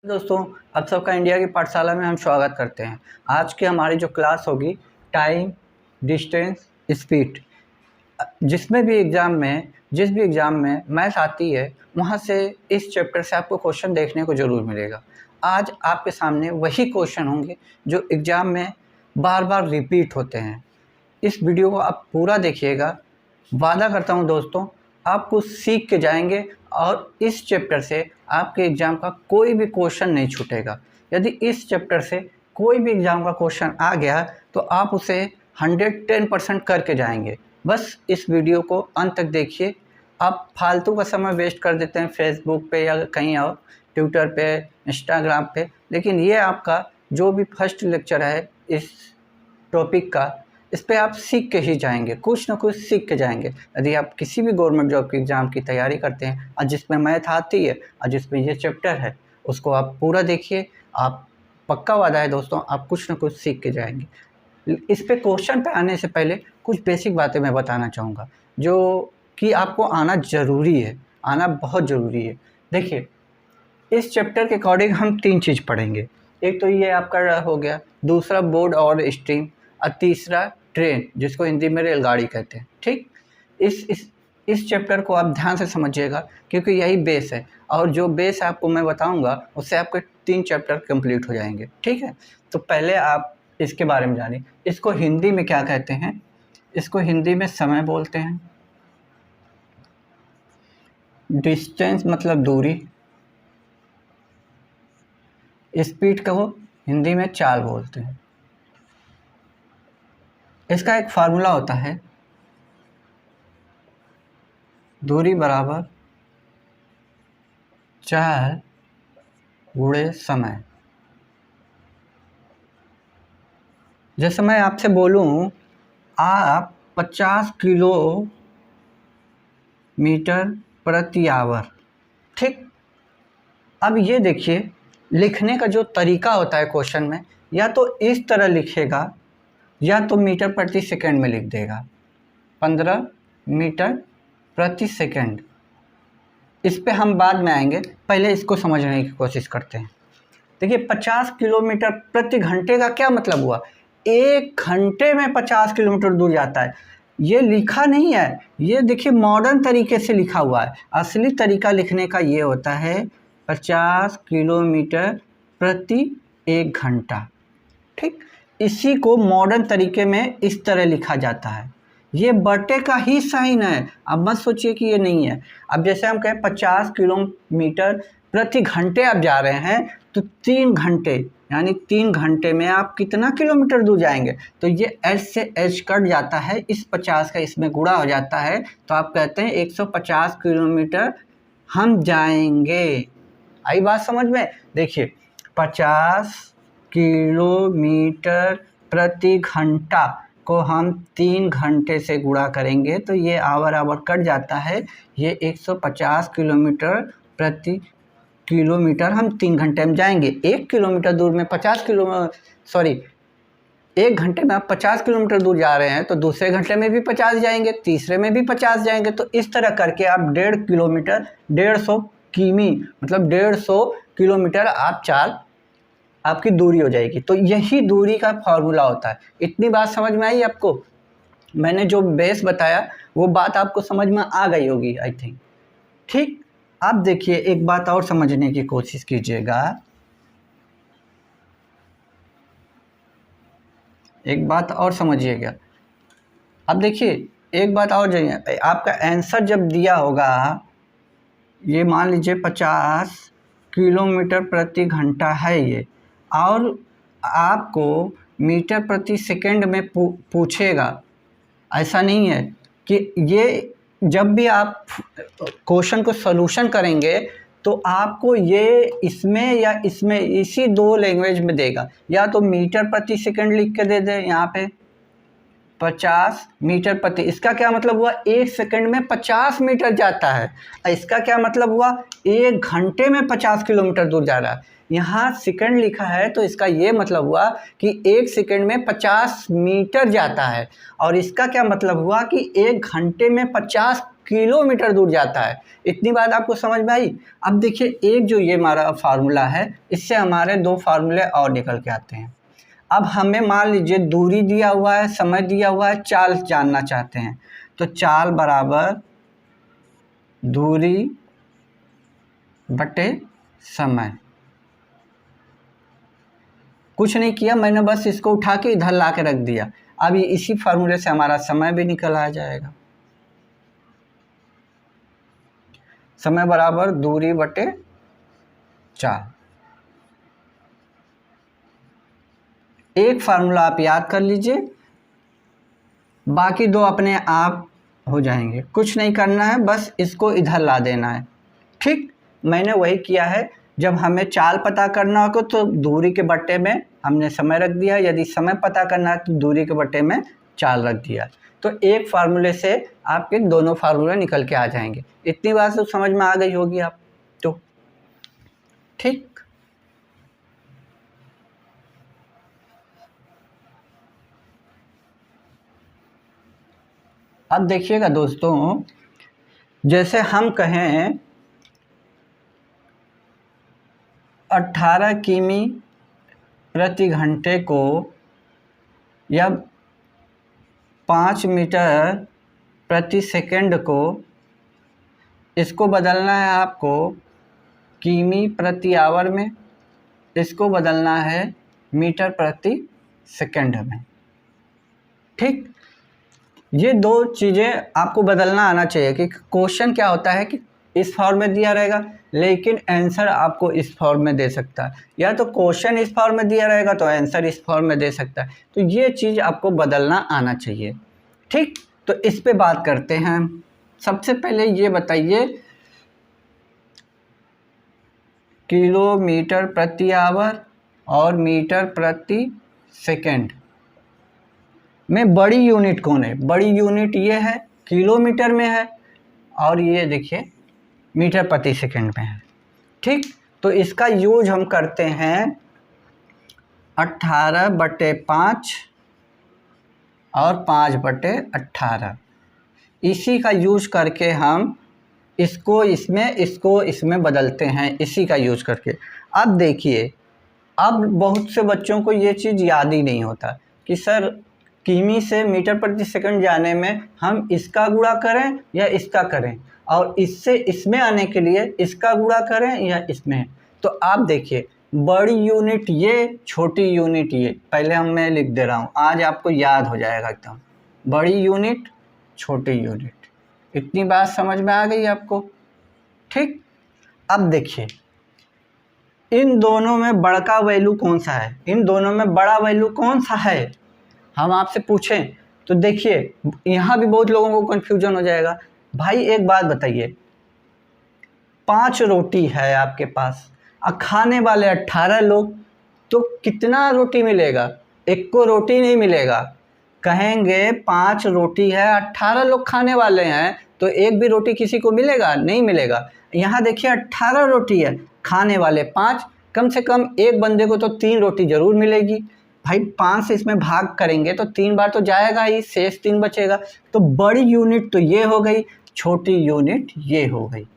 दोस्तों, आप सबका इंडिया की पाठशाला में हम स्वागत करते हैं। आज की हमारी जो क्लास होगी टाइम, डिस्टेंस, स्पीड। जिस भी एग्ज़ाम में मैथ आती है वहाँ से इस चैप्टर से आपको क्वेश्चन देखने को ज़रूर मिलेगा। आज आपके सामने वही क्वेश्चन होंगे जो एग्ज़ाम में बार बार रिपीट होते हैं। इस वीडियो को आप पूरा देखिएगा। वादा करता हूँ दोस्तों, आप कुछ सीख के जाएंगे और इस चैप्टर से आपके एग्ज़ाम का कोई भी क्वेश्चन नहीं छूटेगा। यदि इस चैप्टर से कोई भी एग्ज़ाम का क्वेश्चन आ गया तो आप उसे 110% करके जाएंगे। बस इस वीडियो को अंत तक देखिए। आप फालतू का समय वेस्ट कर देते हैं फेसबुक पे या कहीं और ट्विटर पे, इंस्टाग्राम पे, लेकिन ये आपका जो भी फर्स्ट लेक्चर है इस टॉपिक का, इस पे आप सीख के ही जाएंगे, कुछ ना कुछ सीख के जाएंगे। यदि आप किसी भी गवर्नमेंट जॉब के एग्ज़ाम की तैयारी करते हैं और जिसमें मैथ आती है और जिसमें ये चैप्टर है, उसको आप पूरा देखिए। आप पक्का वादा है दोस्तों, आप कुछ ना कुछ सीख के जाएंगे। इस पे क्वेश्चन पे आने से पहले कुछ बेसिक बातें मैं बताना चाहूँगा जो कि आपको आना ज़रूरी है, आना बहुत ज़रूरी है। देखिए, इस चैप्टर के अकॉर्डिंग हम 3 चीज़ पढ़ेंगे। एक तो ये आपका हो गया, दूसरा बोर्ड और स्ट्रीम, और तीसरा ट्रेन, जिसको हिंदी में रेलगाड़ी कहते हैं। ठीक, इस चैप्टर को आप ध्यान से समझिएगा क्योंकि यही बेस है, और जो बेस आपको मैं बताऊंगा उससे आपके 3 चैप्टर कंप्लीट हो जाएंगे। ठीक है, तो पहले आप इसके बारे में जानिए। इसको हिंदी में क्या कहते हैं? इसको हिंदी में समय बोलते हैं। डिस्टेंस मतलब दूरी। स्पीड को हिंदी में चाल बोलते हैं। इसका एक फार्मूला होता है, दूरी बराबर चाल गुणे समय। जैसे मैं आपसे बोलूं, आप 50 किलोमीटर प्रति आवर। ठीक, अब ये देखिए, लिखने का जो तरीका होता है क्वेश्चन में, या तो इस तरह लिखेगा या तो मीटर प्रति सेकंड में लिख देगा, 15 मीटर प्रति सेकंड। इस पे हम बाद में आएंगे, पहले इसको समझने की कोशिश करते हैं। देखिए, 50 किलोमीटर प्रति घंटे का क्या मतलब हुआ? 1 घंटे में 50 किलोमीटर दूर जाता है। ये लिखा नहीं है, ये देखिए मॉडर्न तरीके से लिखा हुआ है। असली तरीका लिखने का ये होता है 50 किलोमीटर प्रति 1 घंटा। ठीक, इसी को मॉडर्न तरीके में इस तरह लिखा जाता है। ये बटे का ही साइन है, अब मत सोचिए कि ये नहीं है। अब जैसे हम कहें 50 किलोमीटर प्रति घंटे आप जा रहे हैं, तो 3 घंटे यानी 3 घंटे में आप कितना किलोमीटर दूर जाएंगे? तो ये एच से एच कट जाता है, इस 50 का इसमें गुणा हो जाता है, तो आप कहते हैं 150 किलोमीटर हम जाएंगे। आई बात समझ में? देखिए, 50 किलोमीटर प्रति घंटा को हम 3 घंटे से गुणा करेंगे तो ये आवर कट जाता है। ये 150 किलोमीटर हम 3 घंटे में जाएंगे। 1 किलोमीटर दूर में 1 घंटे में आप 50 किलोमीटर दूर जा रहे हैं, तो दूसरे घंटे में भी 50 जाएंगे, तीसरे में भी 50 जाएंगे। तो इस तरह करके आप 1.5 किलोमीटर, 150 किमी मतलब 150 किलोमीटर आप चाल आपकी दूरी हो जाएगी। तो यही दूरी का फॉर्मूला होता है। इतनी बात समझ में आई आपको? मैंने जो बेस बताया वो बात आपको समझ में आ गई होगी, आई थिंक। ठीक, आप देखिए, एक बात और समझने की कोशिश कीजिएगा। एक बात और समझिएगा। अब देखिए, एक बात और जानिए, आपका आंसर जब दिया होगा, ये मान लीजिए 50 किलोमीटर प्रति घंटा है ये, और आपको मीटर प्रति सेकंड में पूछेगा। ऐसा नहीं है कि ये, जब भी आप क्वेश्चन को सॉल्यूशन करेंगे तो आपको ये इसमें या इसमें, इसी 2 लैंग्वेज में देगा। या तो मीटर प्रति सेकंड लिख के दे दे, यहाँ पे 50 मीटर प्रति, इसका क्या मतलब हुआ? 1 सेकंड में 50 मीटर जाता है। इसका क्या मतलब हुआ? 1 घंटे में 50 किलोमीटर दूर जा रहा है। यहाँ सेकंड लिखा है तो इसका ये मतलब हुआ कि 1 सेकंड में 50 मीटर जाता है। और इसका क्या मतलब हुआ कि 1 घंटे में 50 किलोमीटर दूर जाता है। इतनी बात आपको समझ में आई। अब देखिए एक जो ये हमारा फार्मूला है, इससे हमारे 2 फार्मूले और निकल के आते हैं। अब हमें मान लीजिए दूरी दिया हुआ है, समय दिया हुआ है, चाल जानना चाहते हैं, तो चाल बराबर दूरी बटे समय। कुछ नहीं किया मैंने, बस इसको उठा के इधर ला के रख दिया। अब इसी फार्मूले से हमारा समय भी निकल आ जाएगा। समय बराबर दूरी बटे चाल। एक फार्मूला आप याद कर लीजिए, बाकी 2 अपने आप हो जाएंगे। कुछ नहीं करना है, बस इसको इधर ला देना है। ठीक, मैंने वही किया है। जब हमें चाल पता करना हो तो दूरी के बट्टे में हमने समय रख दिया, यदि समय पता करना है तो दूरी के बट्टे में चाल रख दिया। तो एक फार्मूले से आपके दोनों फार्मूले निकल के आ जाएंगे। इतनी बात तो समझ में आ गई होगी आप तो। ठीक, अब देखिएगा दोस्तों, जैसे हम कहें 18 किमी प्रति घंटे को या 5 मीटर प्रति सेकंड को, इसको बदलना है आपको किमी प्रति आवर में, इसको बदलना है मीटर प्रति सेकंड में। ठीक, ये 2 चीज़ें आपको बदलना आना चाहिए कि क्वेश्चन क्या होता है कि इस फॉर्म में दिया रहेगा लेकिन आंसर आपको इस फॉर्म में दे सकता है, या तो क्वेश्चन इस फॉर्म में दिया रहेगा तो आंसर इस फॉर्म में दे सकता है। तो ये चीज़ आपको बदलना आना चाहिए। ठीक, तो इस पे बात करते हैं। सबसे पहले ये बताइए, किलोमीटर प्रति आवर और मीटर प्रति सेकंड में बड़ी यूनिट कौन है? बड़ी यूनिट ये है, किलोमीटर में है, और ये देखिए मीटर प्रति सेकंड में है। ठीक, तो इसका यूज हम करते हैं 18/5 और 5/18। इसी का यूज करके हम इसको इसमें बदलते हैं, इसी का यूज करके। अब देखिए, अब बहुत से बच्चों को ये चीज़ याद ही नहीं होता कि सर किमी से मीटर प्रति सेकंड जाने में हम इसका गुणा करें या इसका करें, और इससे इसमें आने के लिए इसका गुणा करें या इसमें। तो आप देखिए, बड़ी यूनिट ये, छोटी यूनिट ये, पहले मैं लिख दे रहा हूँ, आज आपको याद हो जाएगा एकदम। बड़ी यूनिट, छोटी यूनिट। इतनी बात समझ में आ गई आपको? ठीक, अब देखिए इन दोनों में बड़ा वैल्यू कौन सा है, इन दोनों में बड़ा वैल्यू कौन सा है, हम आपसे पूछें तो देखिए यहाँ भी बहुत लोगों को कन्फ्यूजन हो जाएगा। भाई एक बात बताइए, 5 रोटी है आपके पास और खाने वाले 18 लोग, तो कितना रोटी मिलेगा? एक को रोटी नहीं मिलेगा। कहेंगे 5 रोटी है, 18 लोग खाने वाले हैं, तो एक भी रोटी किसी को मिलेगा? नहीं मिलेगा। यहाँ देखिए 18 रोटी है, खाने वाले 5, कम से कम एक बंदे को तो 3 रोटी ज़रूर मिलेगी। भाई 5 से इसमें भाग करेंगे तो 3 बार तो जाएगा ही, शेष 3 बचेगा। तो बड़ी यूनिट तो ये हो गई, छोटी यूनिट ये हो गई।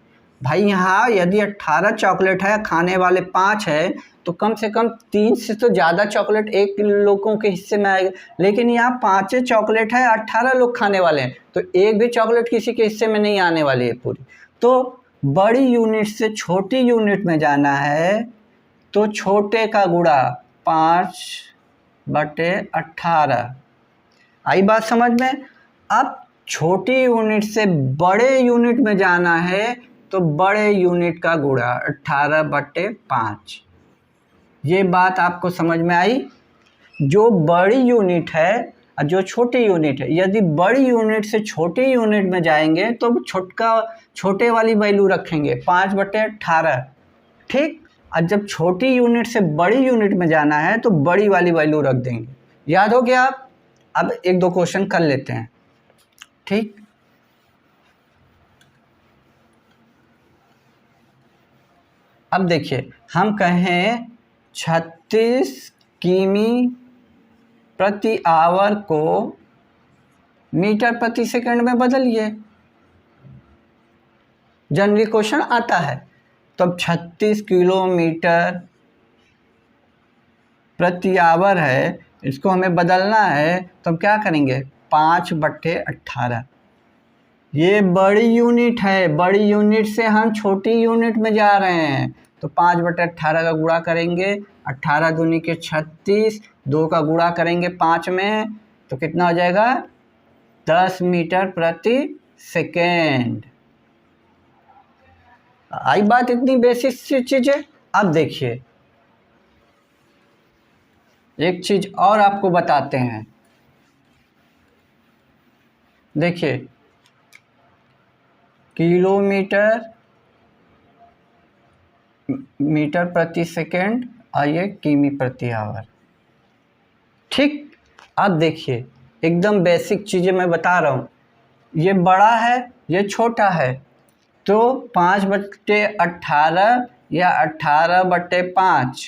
भाई यहाँ यदि 18 चॉकलेट है, खाने वाले 5 है, तो कम से कम 3 से तो ज़्यादा चॉकलेट एक लोगों के हिस्से में आएगा। लेकिन यहाँ 5 चॉकलेट है, 18 लोग खाने वाले हैं, तो एक भी चॉकलेट किसी के हिस्से में नहीं आने वाली है पूरी। तो बड़ी यूनिट से छोटी यूनिट में जाना है तो छोटे का गुणा 5/18। आई बात समझ में? अब छोटी यूनिट से बड़े यूनिट में जाना है तो बड़े यूनिट का गुणा 18/5। ये बात आपको समझ में आई? जो बड़ी यूनिट है और जो छोटी यूनिट है, यदि बड़ी यूनिट से छोटी यूनिट में जाएंगे तो छोटे वाली वैल्यू रखेंगे 5/18। ठीक, और जब छोटी यूनिट से बड़ी यूनिट में जाना है तो बड़ी वाली वैल्यू रख देंगे। याद हो गया आप? अब 1-2 क्वेश्चन कर लेते हैं। ठीक, अब देखिए, हम कहें 36 किमी प्रति आवर को मीटर प्रति सेकंड में बदलिए। जनरली क्वेश्चन आता है। तो अब 36 किलोमीटर प्रति आवर है, इसको हमें बदलना है तो हम क्या करेंगे, 5/18। ये बड़ी यूनिट है, बड़ी यूनिट से हम छोटी यूनिट में जा रहे हैं, तो 5/18 का गुणा करेंगे, 18 दूनी के 36, 2 का गुणा करेंगे 5 में, तो कितना हो जाएगा, 10 मीटर प्रति सेकेंड। आई बात, इतनी बेसिक सी चीज़ें। अब देखिए एक चीज़ और आपको बताते हैं। देखिए किलोमीटर मीटर प्रति सेकेंड और ये किमी प्रति आवर। ठीक, अब देखिए एकदम बेसिक चीज़ें मैं बता रहा हूँ। ये बड़ा है, ये छोटा है, तो 5/18 या 18/5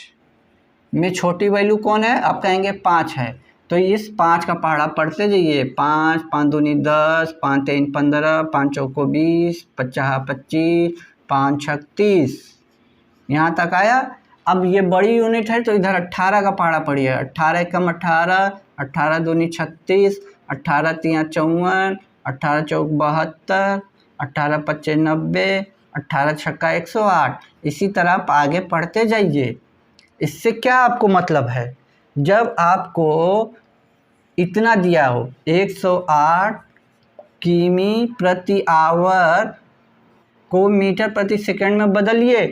में छोटी वैल्यू कौन है, आप कहेंगे 5 है। तो इस 5 का पहाड़ा पढ़ते जाइए, 5, 5 दूनी 10, 5 3 15, 5 चौको 20, 50 25, 5 36, यहाँ तक आया। अब ये बड़ी यूनिट है तो इधर 18 का पहाड़ा पढ़िए, 18 कम 18, 18 दूनी 36, 18 तिया 54, 18 चौक 72, 18 पच्चे 90, 18 छक्का 108। इसी तरह आप आगे पढ़ते जाइए। इससे क्या आपको मतलब है, जब आपको इतना दिया हो 108 किमी प्रति आवर को मीटर प्रति सेकंड में बदलिए,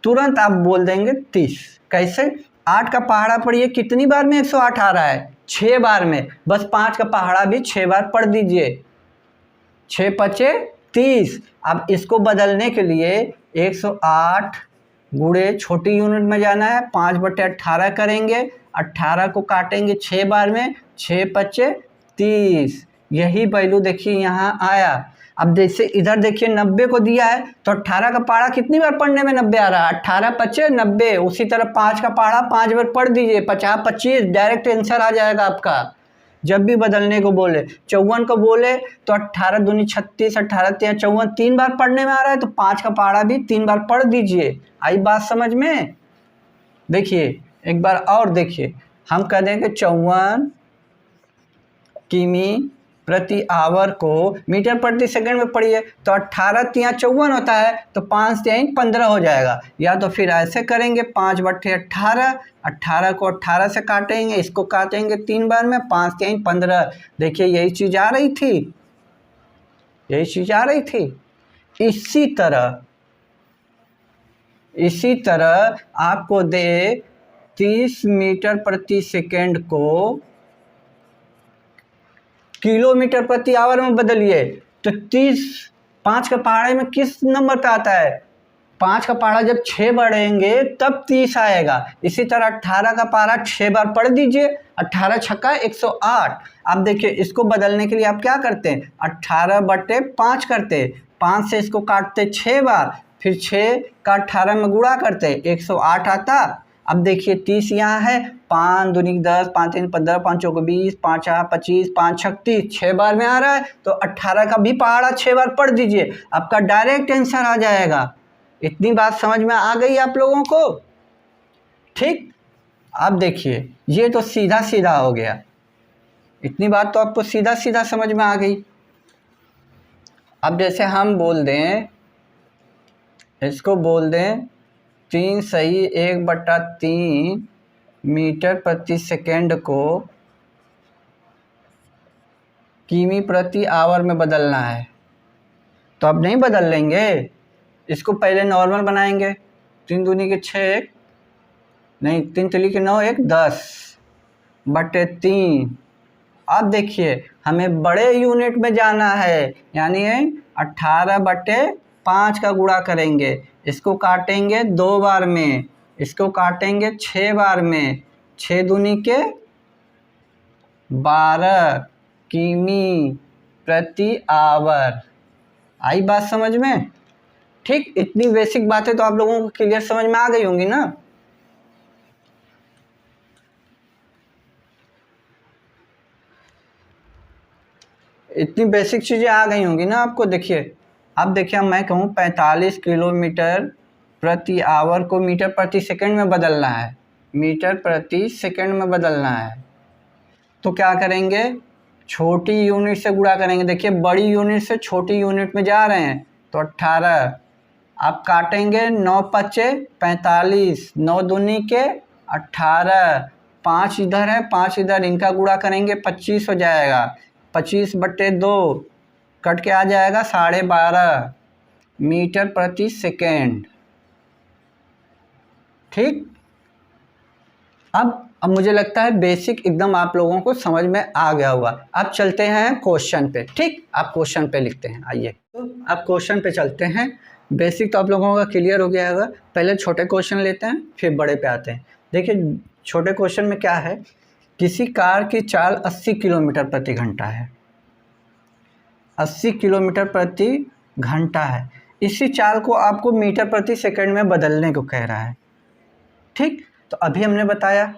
तुरंत आप बोल देंगे 30। कैसे, 8 का पहाड़ा पढ़िए, कितनी बार में 108 आ रहा है, 6 बार में। बस 5 का पहाड़ा भी 6 बार पढ़ दीजिए, 6 पचे 30। अब इसको बदलने के लिए 108 गुणे छोटी यूनिट में जाना है, 5/18 करेंगे, 18 को काटेंगे 6 बार में, 6 पचे 30। यही वैल्यू देखिए यहाँ आया। अब जैसे इधर देखिए 90 को दिया है, तो 18 का पहाड़ा कितनी बार पढ़ने में 90 आ रहा है, 18 पचे 90। उसी तरह 5 का पहाड़ा 5 बार पढ़ दीजिए, 50 25, डायरेक्ट आंसर आ जाएगा आपका। जब भी बदलने को बोले, 54 को बोले तो 18 दूनी 36, 18 तिया 54, 3 बार पढ़ने में आ रहा है, तो 5 का पहाड़ा भी 3 बार पढ़ दीजिए। आई बात समझ में। देखिए एक बार और देखिए, हम कह देंगे 54 किमी प्रति आवर को मीटर प्रति सेकंड में पढ़िए, तो 18 तिया 54 होता है, तो 5 तिया 15 हो जाएगा। या तो फिर ऐसे करेंगे, 5/18, 18 को 18 से काटेंगे, इसको काटेंगे 3 बार में, 5 तिया 15। देखिए यही चीज़ आ रही थी, यही चीज़ आ रही थी। इसी तरह आपको दे 30 मीटर प्रति सेकंड को किलोमीटर प्रति आवर में बदलिए, तो 30 5 का पहाड़े में किस नंबर पे आता है, 5 का पहाड़ा जब 6 बढ़ेंगे तब 30 आएगा। इसी तरह 18 का पहाड़ा 6 बार पढ़ दीजिए, 18 छक्का 108। अब देखिए इसको बदलने के लिए आप क्या करते हैं, 18/5 करते, 5 से इसको काटते 6 बार, फिर 6 का 18 में गुणा करते, 108 आता। अब देखिए 30 यहाँ है, 5 दूनी 10, 5 3 15, 5 चौको 20, 5 4 25, 5 36, 6 बार में आ रहा है, तो 18 का भी पहाड़ा 6 बार पढ़ दीजिए, आपका डायरेक्ट आंसर आ जाएगा। इतनी बात समझ में आ गई आप लोगों को। ठीक, अब देखिए ये तो सीधा सीधा हो गया, इतनी बात तो आपको सीधा सीधा समझ में आ गई। अब जैसे हम बोल दें, इसको बोल दें 3 सही 1/3 मीटर प्रति सेकंड को किमी प्रति आवर में बदलना है, तो अब नहीं बदल लेंगे, इसको पहले नॉर्मल बनाएंगे। 3 दूनी के 6, नहीं 3 तिली के 9, 1 10/3। अब देखिए हमें बड़े यूनिट में जाना है, यानी 18/5 का गुणा करेंगे, इसको काटेंगे 2 बार में, इसको काटेंगे 6 बार में, 6 दूनी के 12 किमी प्रति आवर। आई बात समझ में। ठीक, इतनी बेसिक बातें तो आप लोगों को क्लियर समझ में आ गई होंगी ना। इतनी बेसिक चीज़ें आ गई होंगी ना आपको। देखिए अब देखिए मैं कहूँ 45 किलोमीटर प्रति आवर को मीटर प्रति सेकंड में बदलना है, मीटर प्रति सेकंड में बदलना है, तो क्या करेंगे, छोटी यूनिट से गुणा करेंगे। देखिए बड़ी यूनिट से छोटी यूनिट में जा रहे हैं तो 18, आप काटेंगे 9 पच्चे 45, 9 दूनी के 18, 5 इधर है 5 इधर, इनका गुणा करेंगे 25 हो जाएगा, 25/2 कट के आ जाएगा 12.5 मीटर प्रति सेकेंड। ठीक, अब मुझे लगता है बेसिक एकदम आप लोगों को समझ में आ गया होगा। अब चलते हैं क्वेश्चन पे। ठीक, आप क्वेश्चन पे लिखते हैं। आइए तो आप क्वेश्चन पे चलते हैं। बेसिक तो आप लोगों का क्लियर हो गया होगा। पहले छोटे क्वेश्चन लेते हैं फिर बड़े पे आते हैं। देखिए छोटे क्वेश्चन में क्या है, किसी कार की चाल 80 किलोमीटर प्रति घंटा है, 80 किलोमीटर प्रति घंटा है। इसी चाल को आपको मीटर प्रति सेकंड में बदलने को कह रहा है। ठीक, तो अभी हमने बताया,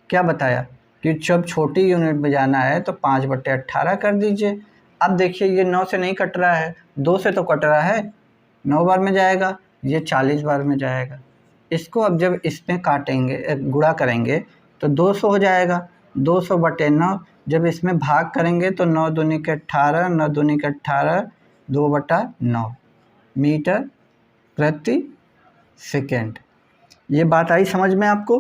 क्या बताया कि जब छोटी यूनिट में जाना है तो 5/18 कर दीजिए। अब देखिए ये 9 से नहीं कट रहा है, 2 से तो कट रहा है, 9 बार में जाएगा, ये 40 बार में जाएगा। इसको अब जब इसमें काटेंगे गुणा करेंगे तो 200 हो जाएगा, 200/9। जब इसमें भाग करेंगे तो 9 दूनी के 18, 9 दूनी के 18, 2/9 मीटर प्रति सेकेंड। ये बात आई समझ में आपको?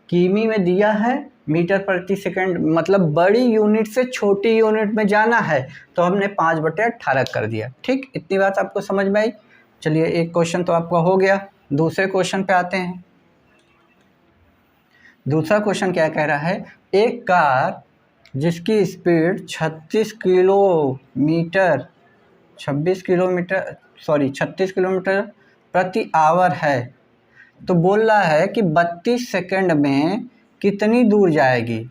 किमी में दिया है मीटर प्रति सेकंड, मतलब बड़ी यूनिट से छोटी यूनिट में जाना है तो हमने 5/18 कर दिया। ठीक, इतनी बात आपको समझ में आई। चलिए एक क्वेश्चन तो आपका हो गया, दूसरे क्वेश्चन पे आते हैं। दूसरा क्वेश्चन क्या कह रहा है, एक कार जिसकी स्पीड 36 किलोमीटर प्रति आवर है, तो बोल रहा है कि 32 सेकंड में कितनी दूर जाएगी।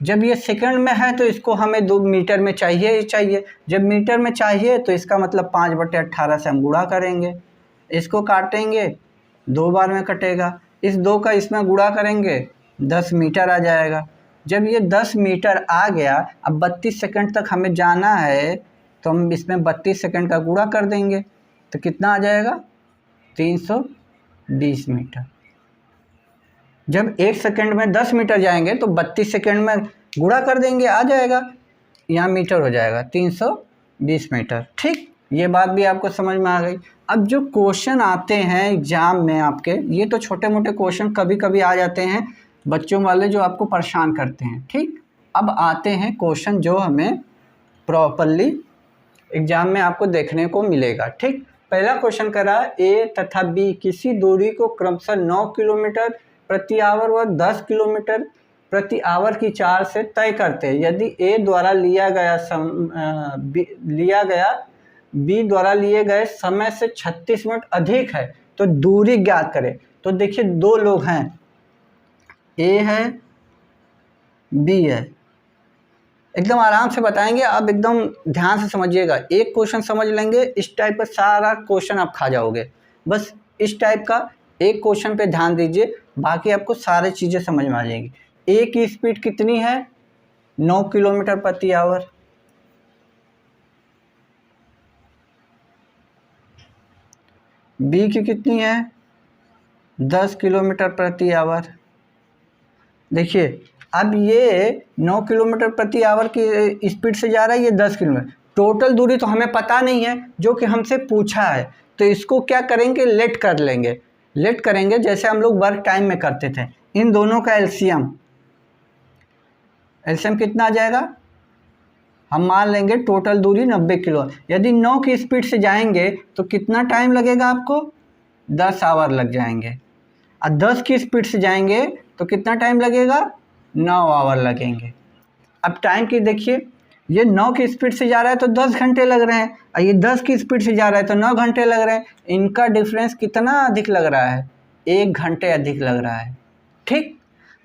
जब ये सेकंड में है तो इसको हमें 2 मीटर में चाहिए ही चाहिए। जब मीटर में चाहिए तो इसका मतलब 5/18 से हम गुणा करेंगे, इसको काटेंगे 2 बार में कटेगा, इस 2 का इसमें गुणा करेंगे 10 मीटर आ जाएगा। जब ये 10 मीटर आ गया, अब 32 सेकंड तक हमें जाना है तो हम इसमें 32 सेकंड का गुणा कर देंगे तो कितना आ जाएगा, 320 मीटर। जब 1 सेकंड में 10 मीटर जाएंगे तो 32 सेकंड में गुणा कर देंगे, आ जाएगा, यहाँ मीटर हो जाएगा 320 मीटर। ठीक, ये बात भी आपको समझ में आ गई। अब जो क्वेश्चन आते हैं एग्जाम में आपके, ये तो छोटे मोटे क्वेश्चन कभी कभी आ जाते हैं बच्चों वाले जो आपको परेशान करते हैं। ठीक, अब आते हैं क्वेश्चन जो हमें प्रॉपरली एग्जाम में आपको देखने को मिलेगा। ठीक, पहला क्वेश्चन करा, ए तथा बी किसी दूरी को क्रमशः 9 किलोमीटर प्रति आवर व 10 किलोमीटर प्रति आवर की चाल से तय करते हैं। यदि ए द्वारा लिया गया बी द्वारा लिए गए समय से 36 मिनट अधिक है तो दूरी ज्ञात करें। तो देखिए 2 लोग हैं, ए है बी है, एकदम आराम से बताएंगे, आप एकदम ध्यान से समझिएगा। एक क्वेश्चन समझ लेंगे, इस टाइप का सारा क्वेश्चन आप खा जाओगे। बस इस टाइप का एक क्वेश्चन पे ध्यान दीजिए, बाकी आपको सारी चीज़ें समझ में आ जाएंगी। ए की स्पीड कितनी है, 9 किलोमीटर प्रति आवर। बी की कितनी है, 10 किलोमीटर प्रति आवर। देखिए अब ये 9 किलोमीटर प्रति आवर की स्पीड से जा रहा है, ये 10 किलोमीटर। टोटल दूरी तो हमें पता नहीं है जो कि हमसे पूछा है, तो इसको क्या करेंगे, लेट कर लेंगे। लेट करेंगे जैसे हम लोग वर्क टाइम में करते थे। इन दोनों का एलसीएम कितना आ जाएगा, हम मान लेंगे टोटल दूरी 90 किलो। यदि 9 की स्पीड से जाएंगे तो कितना टाइम लगेगा आपको, 10 आवर लग जाएंगे। और 10 की स्पीड से जाएंगे तो कितना टाइम लगेगा, 9 आवर लगेंगे। अब टाइम की देखिए, ये 9 की स्पीड से जा रहा है तो 10 घंटे लग रहे हैं, और ये 10 की स्पीड से जा रहा है तो 9 घंटे लग रहे हैं। इनका डिफरेंस कितना अधिक लग रहा है, 1 घंटे अधिक लग रहा है। ठीक,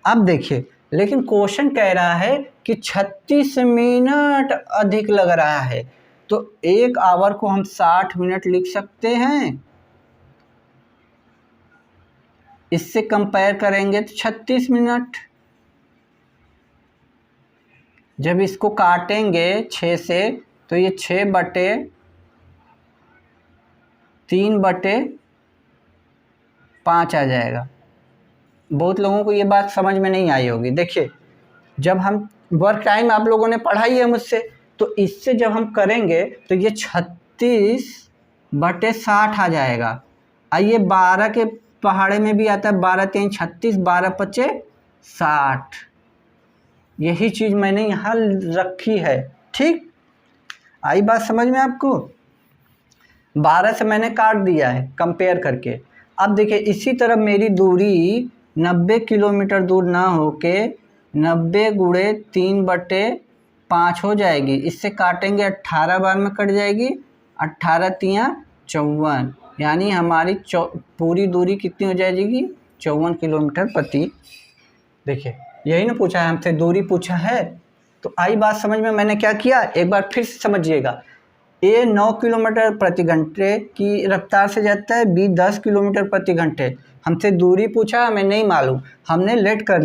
अब देखिए लेकिन क्वेश्चन कह रहा है कि 36 मिनट अधिक लग रहा है, तो 1 आवर को हम 60 मिनट लिख सकते हैं। इससे कंपेयर करेंगे तो 36 मिनट। जब इसको काटेंगे 6 से तो ये 6/36 3/5 आ जाएगा। बहुत लोगों को ये बात समझ में नहीं आई होगी। देखिए, जब हम वर्क टाइम आप लोगों ने पढ़ाई है मुझसे, तो इससे जब हम करेंगे तो ये 36/60 आ जाएगा। आइए 12 के पहाड़े में भी आता है, 12 3 36, 12 5 60। यही चीज़ मैंने यहाँ रखी है। ठीक, आई बात समझ में आपको? 12 से मैंने काट दिया है कंपेयर करके। अब देखिए, इसी तरह मेरी दूरी 90 किलोमीटर दूर ना होके 90 गुणे 3/5 हो जाएगी। इससे काटेंगे 18 बार में कट जाएगी, 18 तियाँ 54, यानी हमारी पूरी दूरी कितनी हो जाएगी? 54 किलोमीटर प्रति। देखिए, यही ना पूछा है हमसे, दूरी पूछा है। तो आई बात समझ में? मैंने क्या किया, एक बार फिर से समझिएगा। ए 9 किलोमीटर प्रति घंटे की रफ्तार से जाता है, बी 10 किलोमीटर प्रति घंटे। हमसे दूरी पूछा, हमें नहीं मालूम, हमने लेट कर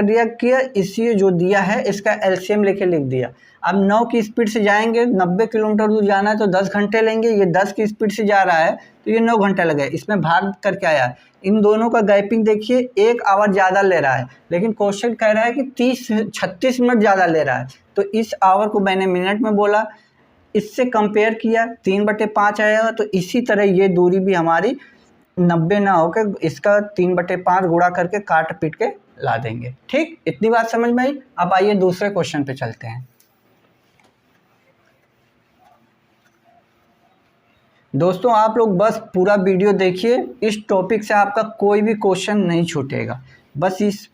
दिया कि इसी जो दिया है इसका एलसीएम लेके लिख दिया। अब 9 की स्पीड से जाएंगे, 90 किलोमीटर दूर जाना है तो 10 घंटे लेंगे। ये 10 की स्पीड से जा रहा है तो ये 9 घंटे लगे। इसमें भाग करके आया, इन दोनों का गैपिंग देखिए, 1 आवर ज़्यादा ले रहा है, लेकिन क्वेश्चन कह रहा है कि 36 मिनट ज़्यादा ले रहा है। तो इस आवर को मैंने मिनट में बोला, इससे कंपेयर किया, 3/5 आएगा। तो इसी तरह ये दूरी भी हमारी 90 ना होकर इसका 3/5 गुणा करके काट पीट के ला देंगे। ठीक, इतनी बात समझ में आई। अब आइए दूसरे क्वेश्चन पे चलते हैं। दोस्तों, आप लोग बस पूरा वीडियो देखिए, इस टॉपिक से आपका कोई भी क्वेश्चन नहीं छूटेगा। बस इस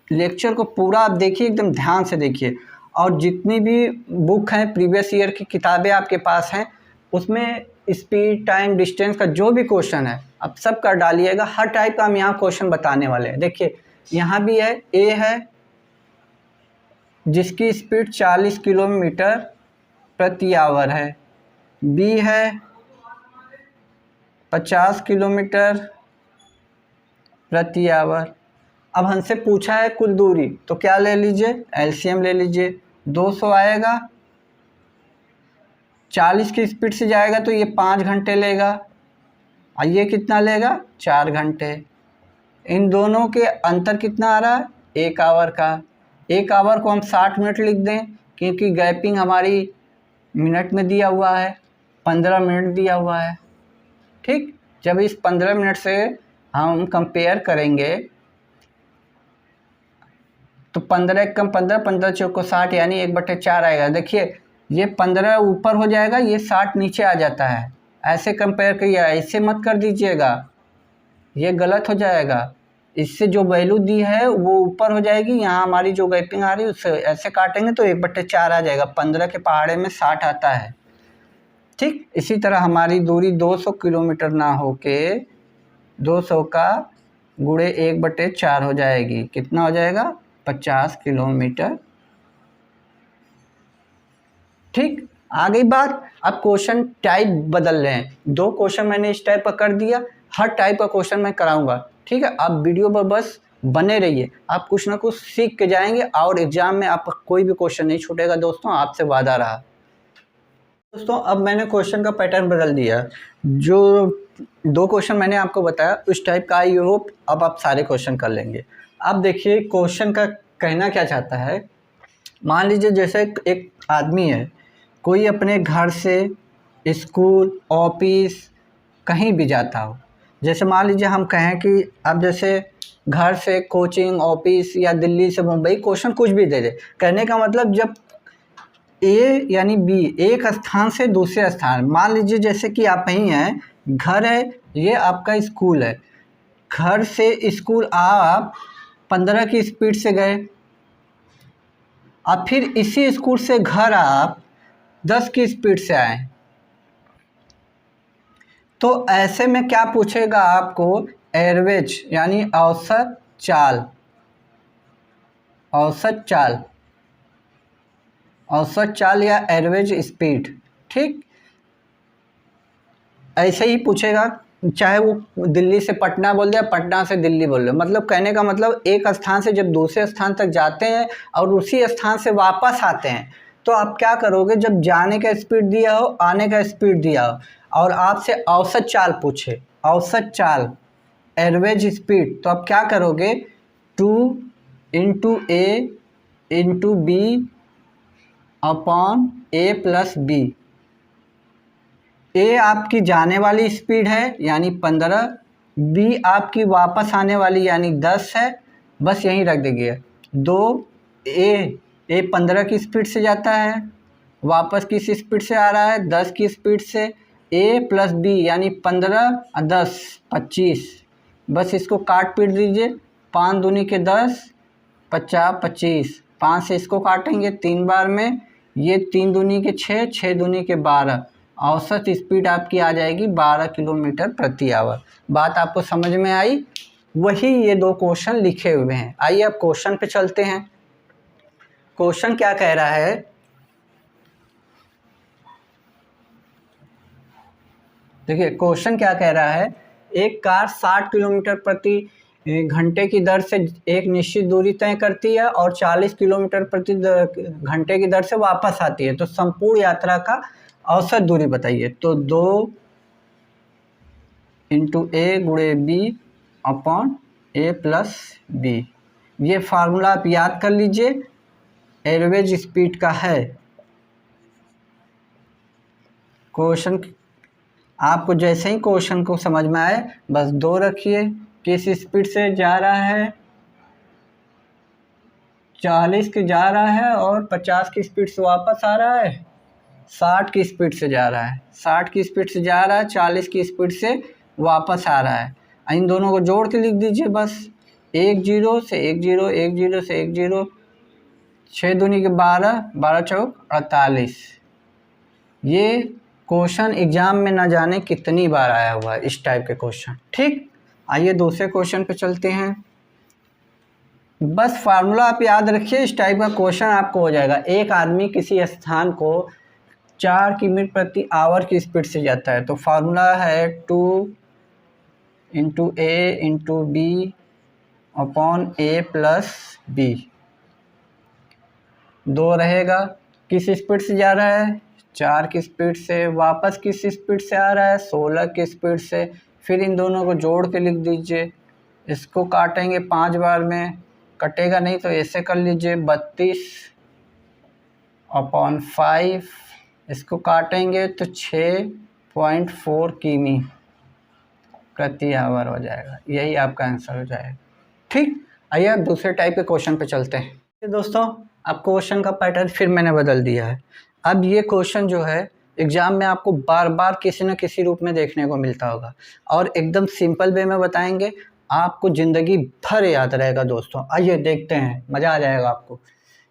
लेक्चर को पूरा आप देखिए, एकदम ध्यान से देखिए। और जितनी भी बुक हैं, प्रीवियस ईयर की किताबें आपके पास हैं, उसमें स्पीड, टाइम, डिस्टेंस का जो भी क्वेश्चन है आप सब कर डालिएगा। हर टाइप का हम यहाँ क्वेश्चन बताने वाले हैं। देखिए, यहाँ भी है, ए है जिसकी स्पीड 40 किलोमीटर प्रति आवर है, बी है 50 किलोमीटर प्रति आवर। अब हमसे पूछा है कुल दूरी, तो क्या ले लीजिए, एलसीएम ले लीजिए। 200 आएगा, 40 की स्पीड से जाएगा तो ये 5 घंटे लेगा, और ये कितना लेगा? 4 घंटे। इन दोनों के अंतर कितना आ रहा है? 1 आवर का। 1 आवर को हम 60 मिनट लिख दें, क्योंकि गैपिंग हमारी मिनट में दिया हुआ है, 15 मिनट दिया हुआ है। ठीक, जब इस 15 मिनट से हम कंपेयर करेंगे तो 15 1 कम 15, 15 चौको 60, यानी 1/4 आएगा। देखिए, ये 15 ऊपर हो जाएगा, ये 60 नीचे आ जाता है। ऐसे कंपेयर करिए, ऐसे मत कर दीजिएगा, ये गलत हो जाएगा। इससे जो वैल्यू दी है वो ऊपर हो जाएगी, यहाँ हमारी जो गैपिंग आ रही है उससे ऐसे काटेंगे तो 1/4 आ जाएगा। 15 के पहाड़े में 60 आता है। ठीक, इसी तरह हमारी दूरी 200 किलोमीटर ना होके 200 का गुणे 1/4 हो जाएगी। कितना हो जाएगा? 50 किलोमीटर। ठीक, आ गई बात। अब क्वेश्चन टाइप बदल रहे हैं। 2 क्वेश्चन मैंने इस टाइप का कर दिया, हर टाइप का क्वेश्चन मैं कराऊंगा। ठीक है, आप वीडियो पर बस बने रहिए, आप कुछ ना कुछ सीख के जाएंगे और एग्जाम में आपका कोई भी क्वेश्चन नहीं छूटेगा। दोस्तों, आपसे वादा रहा। दोस्तों, अब मैंने क्वेश्चन का पैटर्न बदल दिया। जो 2 क्वेश्चन मैंने आपको बताया उस टाइप का, आई होप अब आप सारे क्वेश्चन कर लेंगे। अब देखिए, क्वेश्चन का कहना क्या चाहता है। मान लीजिए जैसे एक आदमी है, कोई अपने घर से स्कूल, ऑफिस, कहीं भी जाता हो। जैसे मान लीजिए हम कहें कि अब जैसे घर से कोचिंग, ऑफिस या दिल्ली से मुंबई, क्वेश्चन कुछ भी दे दे। कहने का मतलब जब ए यानी बी एक स्थान से दूसरे स्थान, मान लीजिए जैसे कि आप यहीं हैं, घर है, ये आपका स्कूल है। घर से स्कूल आप 15 की स्पीड से गए, और फिर इसी स्कूल से घर आप 10 की स्पीड से आए, तो ऐसे में क्या पूछेगा आपको? एवरेज यानी औसत चाल, औसत चाल, औसत चाल या एवरेज स्पीड। ठीक, ऐसे ही पूछेगा, चाहे वो दिल्ली से पटना बोल दे, पटना से दिल्ली बोल दे। मतलब कहने का मतलब एक स्थान से जब दूसरे स्थान तक जाते हैं और उसी स्थान से वापस आते हैं, तो आप क्या करोगे? जब जाने का स्पीड दिया हो, आने का स्पीड दिया हो, और आपसे औसत चाल पूछे, औसत चाल एवरेज स्पीड, तो आप क्या करोगे 2 इंटू ए इंटू बी अपॉन ए प्लस बी। ए आपकी जाने वाली स्पीड है यानी 15, बी आपकी वापस आने वाली यानी 10 है, बस यहीं रख देंगे। 2 ए 15 की स्पीड से जाता है, वापस किस स्पीड से आ रहा है 10 की स्पीड से, ए प्लस बी यानी 15 और 10 25, बस इसको काट पीट दीजिए, 5 दूनी के 10 50 25, 5 से इसको काटेंगे 3 बार में, ये 3 दूनी के 6 6 दूनी के 12, औसत स्पीड आपकी आ जाएगी 12 किलोमीटर प्रति आवर। बात आपको समझ में आई? वही ये 2 क्वेश्चन लिखे हुए हैं। आइए अब क्वेश्चन पे चलते हैं। क्वेश्चन क्या कह रहा है, देखिए क्वेश्चन क्या कह रहा है, एक कार 60 किलोमीटर प्रति घंटे की दर से एक निश्चित दूरी तय करती है और 40 किलोमीटर प्रति घंटे की दर से वापस आती है, तो संपूर्ण यात्रा का औसत दूरी बताइए। तो 2 इंटू ए गुणे बी अपॉन ए प्लस बी, ये फार्मूला आप याद कर लीजिए, एवरेज स्पीड का है। क्वेश्चन आपको जैसे ही क्वेश्चन को समझ में आए बस 2 रखिए, किस स्पीड से जा रहा है 40 की जा रहा है और 50 की स्पीड से वापस आ रहा है, 60 की स्पीड से जा रहा है, 60 की स्पीड से जा रहा है, 40 की स्पीड से वापस आ रहा है। इन दोनों को जोड़ के लिख दीजिए बस, 1 0 से 1 0 1 0 से 1 0, 6 दूनी के 12 12 चौक 48। ये क्वेश्चन एग्जाम में ना जाने कितनी बार आया हुआ है इस टाइप के क्वेश्चन। ठीक, आइए दूसरे क्वेश्चन पे चलते हैं। बस फार्मूला आप याद रखिए, इस टाइप का क्वेश्चन आपको हो जाएगा। एक आदमी किसी स्थान को 4 किलोमीटर प्रति आवर की स्पीड से जाता है, तो फार्मूला है 2 इंटू ए इंटू बी अपॉन ए प्लस बी। 2 रहेगा, किस स्पीड से जा रहा है 4 की स्पीड से, वापस किस स्पीड से आ रहा है 16 की स्पीड से, फिर इन दोनों को जोड़ के लिख दीजिए, इसको काटेंगे 5 बार में, कटेगा नहीं तो ऐसे कर लीजिए 32 अपॉन 5, इसको काटेंगे तो 6.4 किमी प्रति आवर हो जाएगा, यही आपका आंसर हो जाएगा। ठीक, आइए अब दूसरे टाइप के क्वेश्चन पे चलते हैं। दोस्तों अब क्वेश्चन का पैटर्न फिर मैंने बदल दिया है। अब ये क्वेश्चन जो है एग्ज़ाम में आपको बार बार किसी न किसी रूप में देखने को मिलता होगा और एकदम सिंपल वे में बताएंगे, आपको ज़िंदगी भर याद रहेगा। दोस्तों आइए देखते हैं, मज़ा आ जाएगा आपको।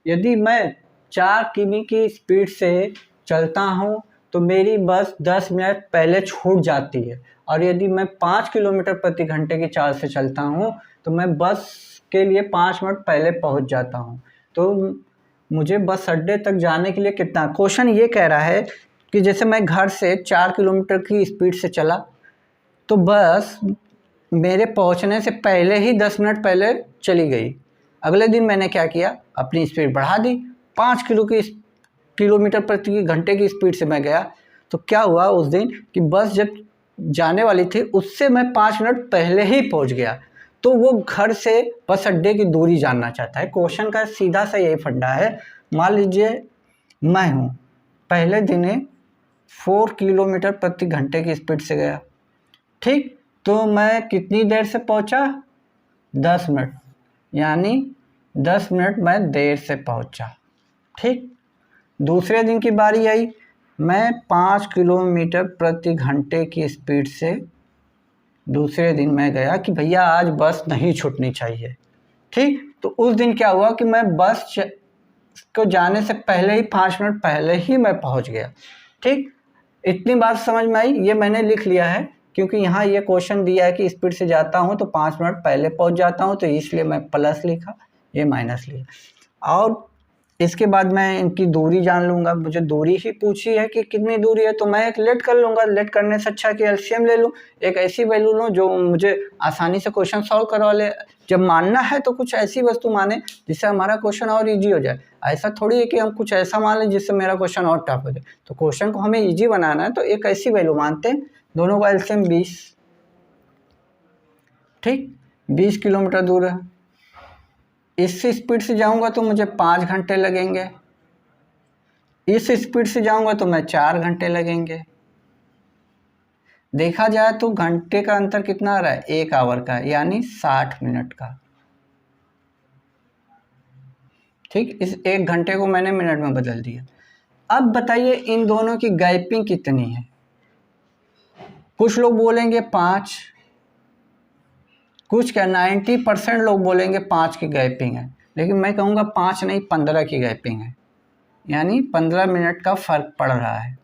यदि मैं 4 किमी की स्पीड से चलता हूँ तो मेरी बस 10 मिनट पहले छूट जाती है, और यदि मैं 5 किलोमीटर प्रति घंटे की चाल से चलता हूँ तो मैं बस के लिए 5 मिनट पहले पहुँच जाता हूँ। तो मुझे बस अड्डे तक जाने के लिए कितना, क्वेश्चन ये कह रहा है कि जैसे मैं घर से 4 किलोमीटर की स्पीड से चला तो बस मेरे पहुंचने से पहले ही 10 मिनट पहले चली गई। अगले दिन मैंने क्या किया, अपनी स्पीड बढ़ा दी, 5 किलोमीटर प्रति घंटे की स्पीड से मैं गया। तो क्या हुआ उस दिन कि बस जब जाने वाली थी उससे मैं 5 मिनट पहले ही पहुंच गया। तो वो घर से बस अड्डे की दूरी जानना चाहता है। क्वेश्चन का सीधा सा यही फंडा है। मान लीजिए मैं हूँ, पहले दिन 4 किलोमीटर प्रति घंटे की स्पीड से गया, ठीक, तो मैं कितनी देर से पहुँचा 10 मिनट, यानी 10 मिनट मैं देर से पहुँचा। ठीक, दूसरे दिन की बारी आई, मैं 5 किलोमीटर प्रति घंटे की स्पीड से दूसरे दिन मैं गया कि भैया आज बस नहीं छूटनी चाहिए। ठीक, तो उस दिन क्या हुआ कि मैं बस को जाने से पहले ही 5 मिनट पहले ही मैं पहुंच गया। ठीक, इतनी बात समझ में आई। ये मैंने लिख लिया है क्योंकि यहाँ ये क्वेश्चन दिया है कि स्पीड से जाता हूँ तो 5 मिनट पहले पहुँच जाता हूँ, तो इसलिए मैं प्लस लिखा, ये माइनस लिया। और इसके बाद मैं इनकी दूरी जान लूँगा, मुझे दूरी ही पूछी है कि कितनी दूरी है, तो मैं एक लेट कर लूँगा। लेट करने से अच्छा कि एलसीएम ले लूँ, एक ऐसी वैल्यू लूँ जो मुझे आसानी से क्वेश्चन सॉल्व करवा ले। जब मानना है तो कुछ ऐसी वस्तु माने जिससे हमारा क्वेश्चन और ईजी हो जाए। ऐसा थोड़ी है कि हम कुछ ऐसा मान लें जिससे मेरा क्वेश्चन और टफ हो जाए। तो क्वेश्चन को हमें ईजी बनाना है तो एक ऐसी वैल्यू मानते हैं, दोनों का एलसीएम 20, ठीक, 20 किलोमीटर दूर है। इस स्पीड से जाऊंगा तो मुझे 5 घंटे लगेंगे, इस स्पीड से जाऊंगा तो मैं 4 घंटे लगेंगे। देखा जाए तो घंटे का अंतर कितना आ रहा है, 1 आवर का, यानी 60 मिनट का। ठीक, इस 1 घंटे को मैंने मिनट में बदल दिया। अब बताइए इन दोनों की गैपिंग कितनी है। कुछ लोग बोलेंगे 5, कुछ क्या 90% लोग बोलेंगे 5 की गैपिंग है, लेकिन मैं कहूँगा 5 नहीं 15 की गैपिंग है, यानी 15 मिनट का फ़र्क पड़ रहा है।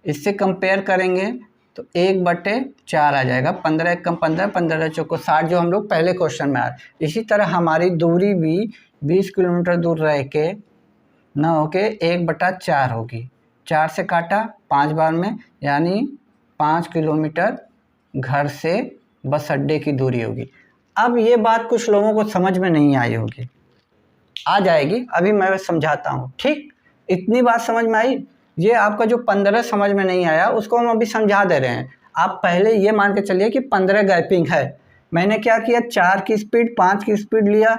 इससे कंपेयर करेंगे तो 1/4 आ जाएगा, 15 कम 15, 15 चौको 60, जो हम लोग पहले क्वेश्चन में आए। इसी तरह हमारी दूरी भी 20 किलोमीटर दूर रह के न होके 1/4 होगी। 4 से काटा 5 बार में, यानी 5 किलोमीटर घर से बस अड्डे की दूरी होगी। अब ये बात कुछ लोगों को समझ में नहीं आई होगी, आ जाएगी, अभी मैं समझाता हूँ। ठीक, इतनी बात समझ में आई। ये आपका जो 15 समझ में नहीं आया उसको हम अभी समझा दे रहे हैं। आप पहले ये मान के चलिए कि 15 गैपिंग है। मैंने क्या किया, 4 की स्पीड 5 की स्पीड लिया,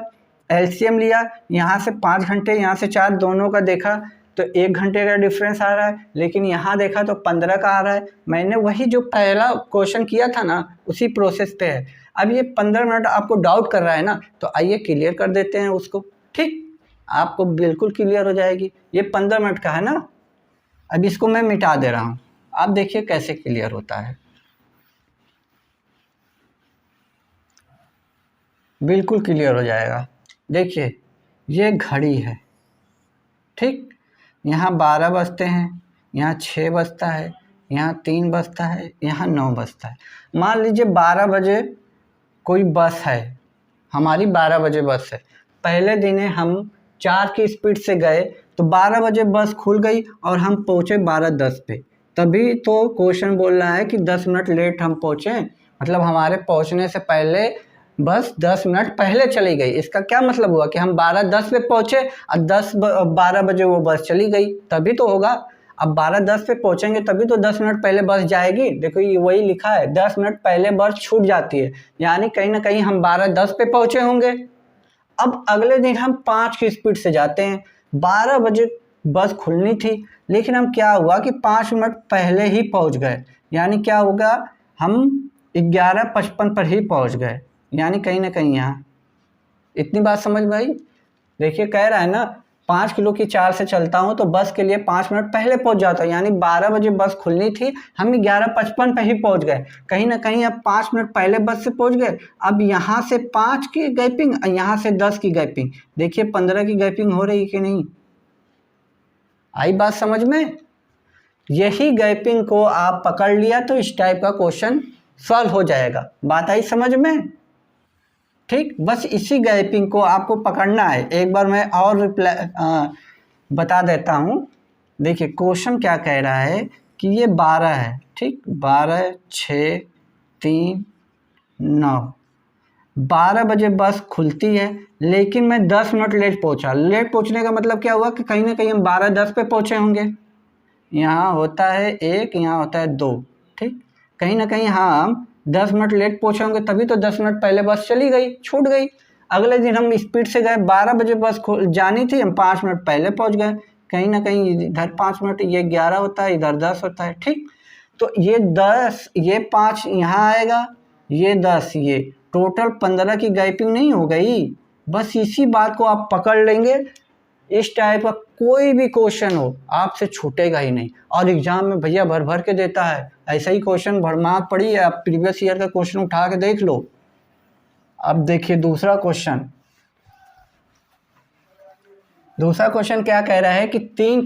एलसीएम लिया, यहाँ से 5 घंटे यहाँ से 4, दोनों का देखा तो 1 घंटे का डिफरेंस आ रहा है, लेकिन यहाँ देखा तो 15 का आ रहा है। मैंने वही जो पहला क्वेश्चन किया था ना, उसी प्रोसेस पे है। अब ये 15 मिनट आपको डाउट कर रहा है ना, तो आइए क्लियर कर देते हैं उसको। ठीक, आपको बिल्कुल क्लियर हो जाएगी। ये 15 मिनट का है ना, अब इसको मैं मिटा दे रहा हूँ, आप देखिए कैसे क्लियर होता है। बिल्कुल क्लियर हो जाएगा। देखिए ये घड़ी है, ठीक, यहाँ 12 बजते हैं, यहाँ 6 बजता है, यहाँ 3 बजता है, यहाँ 9 बजता है। मान लीजिए 12 बजे कोई बस है, हमारी 12 बजे बस है। पहले दिन हम 4 की स्पीड से गए तो 12 बजे बस खुल गई और हम पहुँचे 12:10 पे। तभी तो क्वेश्चन बोल रहा है कि 10 मिनट लेट हम पहुँचे, मतलब हमारे पहुँचने से पहले बस 10 मिनट पहले चली गई। इसका क्या मतलब हुआ कि हम 12:10 पे पहुँचे और 12 बजे वो बस चली गई, तभी तो होगा। अब 12:10 पे पहुँचेंगे तभी तो 10 मिनट पहले बस जाएगी। देखो ये वही लिखा है, 10 मिनट पहले बस छूट जाती है, यानी कहीं ना कहीं हम 12:10 पे पहुँचे होंगे। अब अगले दिन हम 5 की स्पीड से जाते हैं। 12 बजे बस खुलनी थी, लेकिन हम क्या हुआ कि 5 मिनट पहले ही पहुँच गए, यानी क्या होगा, हम 11:55 पर ही पहुँच गए, यानी कहीं ना कहीं यहाँ। इतनी बात समझ में आई। देखिए कह रहा है ना, 5 किलो की चाल से चलता हूँ तो बस के लिए 5 मिनट पहले पहुँच जाता हूँ, यानी 12 बजे बस खुलनी थी, हम 11:55 पे ही पहुँच गए। कहीं ना कहीं अब 5 मिनट पहले बस से पहुँच गए। अब यहाँ से 5 की गैपिंग और यहाँ से 10 की गैपिंग, देखिए 15 की गैपिंग हो रही कि नहीं। आई बात समझ में। यही गैपिंग को आप पकड़ लिया तो इस टाइप का क्वेश्चन सॉल्व हो जाएगा। बात आई समझ में। ठीक, बस इसी गैपिंग को आपको पकड़ना है। एक बार मैं और बता देता हूँ। देखिए क्वेश्चन क्या कह रहा है कि ये 12 है, ठीक, 12, 6, 3, 9, 12 बजे बस खुलती है, लेकिन मैं 10 मिनट लेट पहुँचा। लेट पहुँचने का मतलब क्या हुआ कि कहीं ना कहीं हम 12:10 पे पहुँचे होंगे। यहाँ होता है 1, यहाँ होता है 2, ठीक, कहीं ना कहीं हम 10 मिनट लेट पहुँचे होंगे, तभी तो 10 मिनट पहले बस चली गई, छूट गई। अगले दिन हम स्पीड से गए, 12 बजे बस जानी थी, हम 5 मिनट पहले पहुँच गए। कहीं ना कहीं इधर 5 मिनट, ये 11 होता है, इधर 10 होता है, ठीक। तो ये 10, ये 5 यहाँ आएगा, ये 10, ये टोटल 15 की गैपिंग नहीं हो गई। बस इसी बात को आप पकड़ लेंगे, इस टाइप का कोई भी क्वेश्चन हो आपसे छूटेगा ही नहीं। और एग्जाम में भैया भर भर के देता है, ऐसा ही क्वेश्चन भरमार पड़ी है, आप प्रीवियस ईयर का क्वेश्चन उठा के देख लो। अब देखिए दूसरा क्वेश्चन। दूसरा क्वेश्चन क्या कह रहा है कि 3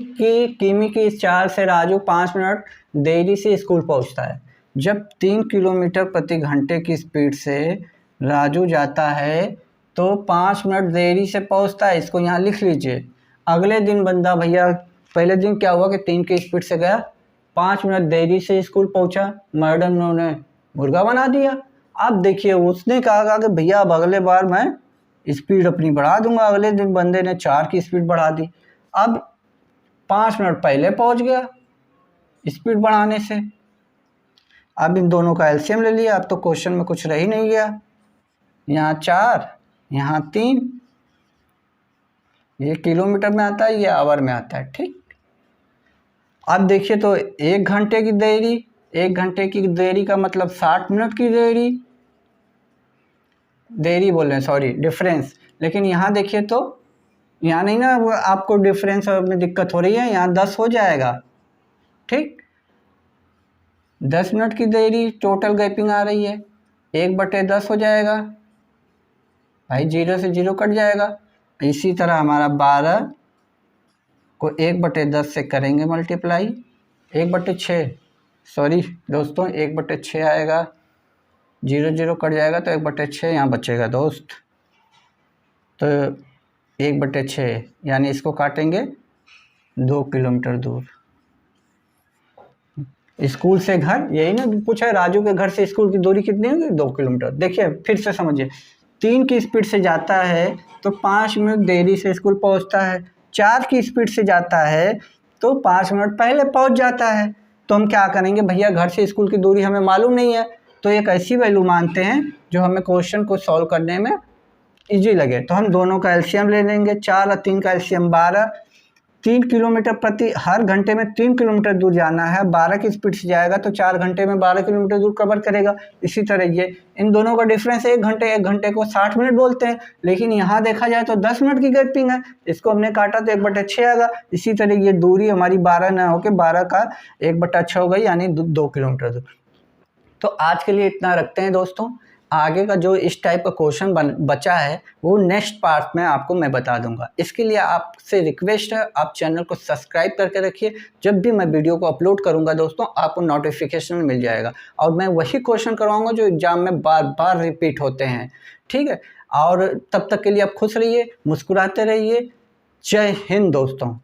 किमी की चाल से राजू 5 मिनट देरी से स्कूल पहुंचता है। जब 3 किलोमीटर प्रति घंटे की स्पीड से राजू जाता है तो 5 मिनट देरी से पहुंचता है, इसको यहाँ लिख लीजिए। अगले दिन बंदा भैया, पहले दिन क्या हुआ कि 3 की स्पीड से गया, 5 मिनट देरी से स्कूल पहुंचा, मैडम ने उन्हें मुर्गा बना दिया। अब देखिए उसने कहा कि भैया अब अगले बार मैं स्पीड अपनी बढ़ा दूंगा। अगले दिन बंदे ने 4 की स्पीड बढ़ा दी। अब 5 मिनट पहले पहुंच गया स्पीड बढ़ाने से। अब इन दोनों का एलसीएम ले लिया। अब तो क्वेश्चन में कुछ रह ही नहीं गया। यहाँ 4, यहाँ 3, ये किलोमीटर में आता है, ये आवर में आता है। ठीक, अब देखिए तो 1 घंटे की देरी, 1 घंटे की देरी का मतलब 60 मिनट की देरी बोल रहे हैं, सॉरी डिफरेंस। लेकिन यहाँ देखिए तो यहाँ नहीं ना, आपको डिफरेंस में दिक्कत हो रही है, यहाँ 10 हो जाएगा। ठीक, 10 मिनट की देरी टोटल गैपिंग आ रही है, 1/10 हो जाएगा भाई, 0 से 0 कट जाएगा। इसी तरह हमारा 12 को 1/10 से करेंगे मल्टीप्लाई, 1/6, सॉरी दोस्तों 1/6 आएगा, 0 0 कट जाएगा तो 1/6 यहाँ बचेगा दोस्त। तो 1/6 यानी इसको काटेंगे 2 किलोमीटर दूर। स्कूल से घर, यही ना पूछा है, राजू के घर से स्कूल की दूरी कितनी होगी? 2 किलोमीटर। देखिए फिर से समझिए, 3 की स्पीड से जाता है तो 5 मिनट देरी से स्कूल पहुंचता है, 4 की स्पीड से जाता है तो 5 मिनट पहले पहुंच जाता है। तो हम क्या करेंगे भैया, घर से स्कूल की दूरी हमें मालूम नहीं है, तो एक ऐसी वैल्यू मानते हैं जो हमें क्वेश्चन को सॉल्व करने में इजी लगे। तो हम दोनों का एलसीएम ले लेंगे, 4 और 3 का एलसीएम 12। 3 किलोमीटर प्रति हर घंटे में 3 किलोमीटर दूर जाना है, 12 की स्पीड से जाएगा तो 4 घंटे में 12 किलोमीटर दूर कवर करेगा। इसी तरह ये इन दोनों का डिफरेंस 1 घंटे, 1 घंटे को 60 मिनट बोलते हैं, लेकिन यहाँ देखा जाए तो 10 मिनट की गैपिंग है, इसको हमने काटा तो 1/6 आएगा। इसी तरह ये दूरी हमारी 12 ना होकर 12 का 1/6 हो गई, यानी 2 किलोमीटर दूर। तो आज के लिए इतना रखते हैं दोस्तों, आगे का जो इस टाइप का क्वेश्चन बचा है वो नेक्स्ट पार्ट में आपको मैं बता दूंगा। इसके लिए आपसे रिक्वेस्ट है, आप चैनल को सब्सक्राइब करके रखिए, जब भी मैं वीडियो को अपलोड करूंगा दोस्तों आपको नोटिफिकेशन मिल जाएगा। और मैं वही क्वेश्चन करवाऊंगा जो एग्जाम में बार बार रिपीट होते हैं। ठीक है, और तब तक के लिए आप खुश रहिए, मुस्कुराते रहिए। जय हिंद दोस्तों।